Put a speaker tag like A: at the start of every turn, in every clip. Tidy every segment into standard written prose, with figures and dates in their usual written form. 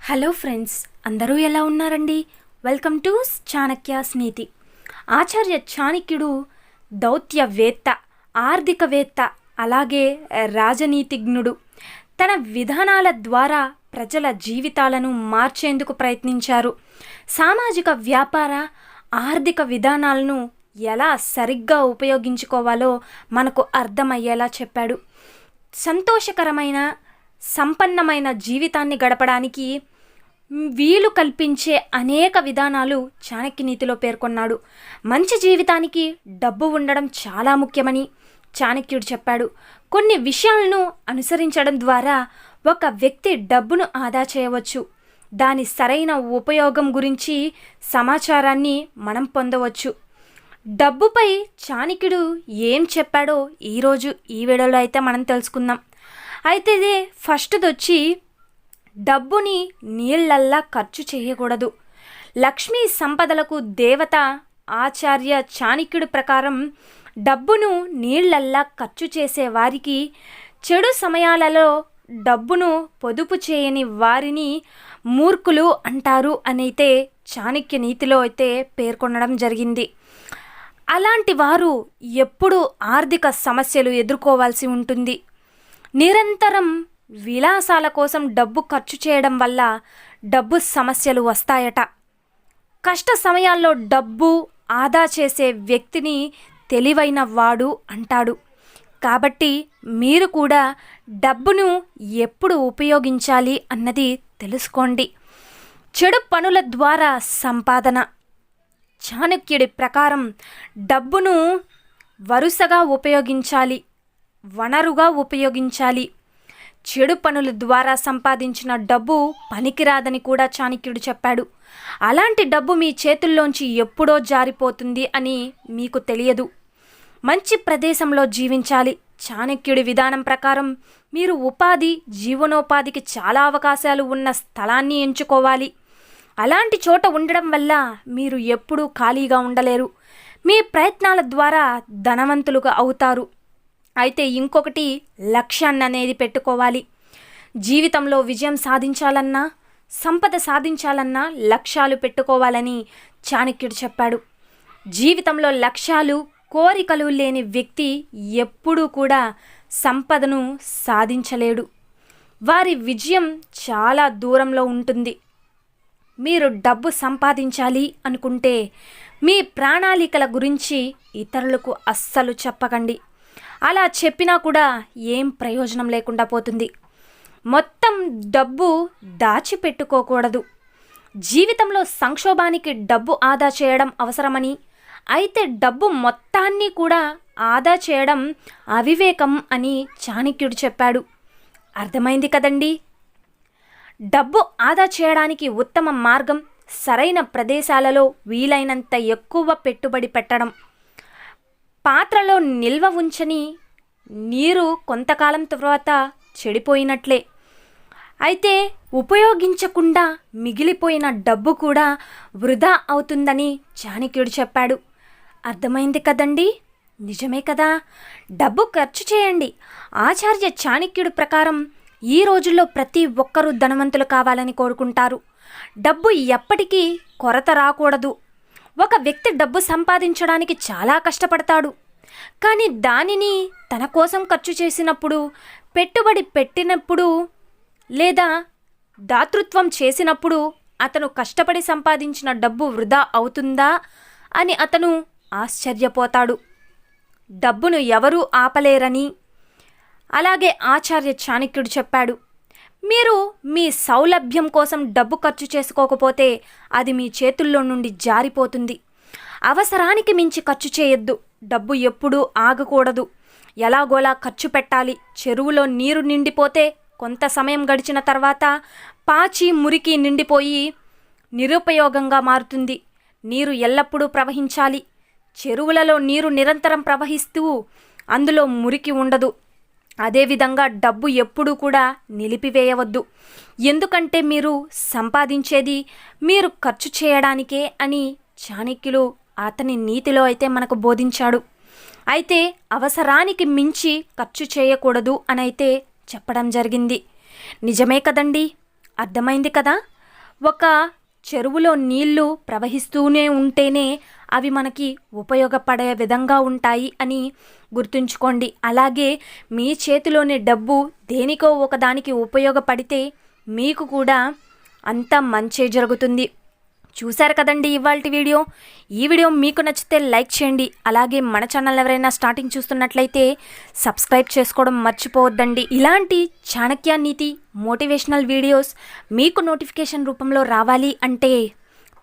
A: Hello friends, అందరూ ఎలా ఉన్నారండి? వెల్కమ్ టు చాణక్యాస్ నీతి. ఆచార్య చాణక్యుడు దౌత్యవేత్త, ఆర్థికవేత్త, అలాగే రాజనీతిజ్ఞుడు. తన విధానాల ద్వారా ప్రజల జీవితాలను మార్చేందుకు ప్రయత్నించారు. సామాజిక, వ్యాపార, ఆర్థిక విధానాలను ఎలా సరిగ్గా ఉపయోగించుకోవాలో మనకు అర్థమయ్యేలా చెప్పాడు. సంతోషకరమైన, సంపన్నమైన జీవితాన్ని గడపడానికి వీలు కల్పించే అనేక విధానాలు చాణక్యనీతిలో పేర్కొన్నాడు. మంచి జీవితానికి డబ్బు ఉండడం చాలా ముఖ్యమని చాణక్యుడు చెప్పాడు. కొన్ని విషయాలను అనుసరించడం ద్వారా ఒక వ్యక్తి డబ్బును ఆదా చేయవచ్చు. దాని సరైన ఉపయోగం గురించి సమాచారాన్ని మనం పొందవచ్చు. డబ్బుపై చాణక్యుడు ఏం చెప్పాడో ఈరోజు ఈ వీడియోలో అయితే మనం తెలుసుకుందాం. అయితే ఇది ఫస్ట్ది వచ్చి, డబ్బుని నీళ్ళల్లా ఖర్చు చేయకూడదు. లక్ష్మీ సంపదలకు దేవత ఆచార్య చాణక్యుడి ప్రకారం డబ్బును నీళ్ళల్లా ఖర్చు చేసే వారికి, చెడు సమయాలలో డబ్బును పొదుపు చేయని వారిని మూర్ఖులు అంటారు అనైతే చాణక్య నీతిలో అయితే పేర్కొనడం జరిగింది. అలాంటి వారు ఎప్పుడూ ఆర్థిక సమస్యలు ఎదుర్కోవాల్సి ఉంటుంది. నిరంతరం విలాసాల కోసం డబ్బు ఖర్చు చేయడం వల్ల డబ్బు సమస్యలు వస్తాయట. కష్ట సమయాల్లో డబ్బు ఆదా చేసే వ్యక్తిని తెలివైన వాడు అంటాడు. కాబట్టి మీరు కూడా డబ్బును ఎప్పుడు ఉపయోగించాలి అన్నది తెలుసుకోండి. చెడు పనుల ద్వారా సంపాదన. చాణక్యుడి ప్రకారం డబ్బును వరుసగా ఉపయోగించాలి, వనరుగా ఉపయోగించాలి. చెడు పనుల ద్వారా సంపాదించిన డబ్బు పనికిరాదని కూడా చాణక్యుడు చెప్పాడు. అలాంటి డబ్బు మీ చేతుల్లోంచి ఎప్పుడో జారిపోతుంది అని మీకు తెలియదు. మంచి ప్రదేశంలో జీవించాలి. చాణక్యుడి విధానం ప్రకారం మీరు ఉపాధి, జీవనోపాధికి చాలా అవకాశాలు ఉన్న స్థలాన్ని ఎంచుకోవాలి. అలాంటి చోట ఉండడం వల్ల మీరు ఎప్పుడూ ఖాళీగా ఉండలేరు. మీ ప్రయత్నాల ద్వారా ధనవంతులుగా అవుతారు. అయితే ఇంకొకటి, లక్ష్యాన్ని అనేది పెట్టుకోవాలి. జీవితంలో విజయం సాధించాలన్నా, సంపద సాధించాలన్నా లక్ష్యాలు పెట్టుకోవాలని చాణక్యుడు చెప్పాడు. జీవితంలో లక్ష్యాలు, కోరికలు లేని వ్యక్తి ఎప్పుడూ కూడా సంపదను సాధించలేడు. వారి విజయం చాలా దూరంలో ఉంటుంది. మీరు డబ్బు సంపాదించాలి అనుకుంటే మీ ప్రణాళికల గురించి ఇతరులకు అస్సలు చెప్పకండి. అలా చెప్పినా కూడా ఏం ప్రయోజనం లేకుండా పోతుంది. మొత్తం డబ్బు దాచిపెట్టుకోకూడదు. జీవితంలో సంక్షోభానికి డబ్బు ఆదా చేయడం అవసరమని, అయితే డబ్బు మొత్తాన్ని కూడా ఆదా చేయడం అవివేకం అని చాణక్యుడు చెప్పాడు. అర్థమైంది కదండి? డబ్బు ఆదా చేయడానికి ఉత్తమ మార్గం సరైన ప్రదేశాలలో వీలైనంత ఎక్కువ పెట్టుబడి పెట్టడం. పాత్రలో నిల్వ ఉంచని నీరు కొంతకాలం తర్వాత చెడిపోయినట్లే. అయితే ఉపయోగించకుండా మిగిలిపోయిన డబ్బు కూడా వృధా అవుతుందని చాణక్యుడు చెప్పాడు. అర్థమైంది కదండి? నిజమే కదా. డబ్బు ఖర్చు చేయండి. ఆచార్య చాణక్యుడి ప్రకారం ఈ రోజుల్లో ప్రతి ఒక్కరూ ధనవంతులు కావాలని కోరుకుంటారు. డబ్బు ఎప్పటికీ కొరత రాకూడదు. ఒక వ్యక్తి డబ్బు సంపాదించడానికి చాలా కష్టపడతాడు. కానీ దానిని తన కోసం ఖర్చు చేసినప్పుడు, పెట్టుబడి పెట్టినప్పుడు లేదా దాతృత్వం చేసినప్పుడు అతను కష్టపడి సంపాదించిన డబ్బు వృధా అవుతుందా అని అతను ఆశ్చర్యపోతాడు. డబ్బును ఎవరూ ఆపలేరని అలాగే ఆచార్య చాణక్యుడు చెప్పాడు. మీరు మీ సౌలభ్యం కోసం డబ్బు ఖర్చు చేసుకోకపోతే అది మీ చేతుల్లో నుండి జారిపోతుంది. అవసరానికి మించి ఖర్చు చేయొద్దు. డబ్బు ఎప్పుడూ ఆగకూడదు. ఎలాగోలా ఖర్చు పెట్టాలి. చెరువులో నీరు నిండిపోతే కొంత సమయం గడిచిన తర్వాత పాచి, మురికి నిండిపోయి నిరుపయోగంగా మారుతుంది. నీరు ఎల్లప్పుడూ ప్రవహించాలి. చెరువులలో నీరు నిరంతరం ప్రవహిస్తూ అందులో మురికి ఉండదు. అదేవిధంగా డబ్బు ఎప్పుడూ కూడా నిలిపివేయవద్దు. ఎందుకంటే మీరు సంపాదించేది మీరు ఖర్చు చేయడానికే అని చాణక్యులు అతని నీతిలో అయితే మనకు బోధించాడు. అయితే అవసరానికి మించి ఖర్చు చేయకూడదు అని అయితే చెప్పడం జరిగింది. నిజమే కదండి? అర్థమైంది కదా? ఒక చెరువులో నీళ్లు ప్రవహిస్తూనే ఉంటేనే అవి మనకి ఉపయోగపడే విధంగా ఉంటాయి అని గుర్తుంచుకోండి. అలాగే మీ చేతిలోని డబ్బు దేనికో ఒకదానికి ఉపయోగపడితే మీకు కూడా అంత మంచే జరుగుతుంది. చూశారు కదండి ఇవాల్టి వీడియో. ఈ వీడియో మీకు నచ్చితే లైక్ చేయండి. అలాగే మన ఛానల్ ఎవరైనా స్టార్టింగ్ చూస్తున్నట్లయితే సబ్స్క్రైబ్ చేసుకోవడం మర్చిపోవద్దండి. ఇలాంటి చాణక్య నీతి మోటివేషనల్ వీడియోస్ మీకు నోటిఫికేషన్ రూపంలో రావాలి అంటే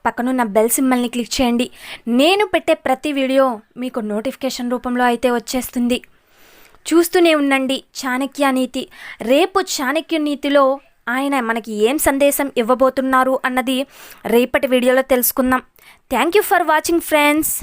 A: పక్కనున్న బెల్ సింబల్ని క్లిక్ చేయండి. నేను పెట్టే ప్రతి వీడియో మీకు నోటిఫికేషన్ రూపంలో అయితే వచ్చేస్తుంది. చూస్తూనే ఉండండి చాణక్య నీతి. రేపు చాణక్య నీతిలో ఆయన మనకి ఏం సందేశం ఇవ్వబోతున్నారు అన్నది రేపటి వీడియోలో తెలుసుకుందాం. Thank you for watching friends.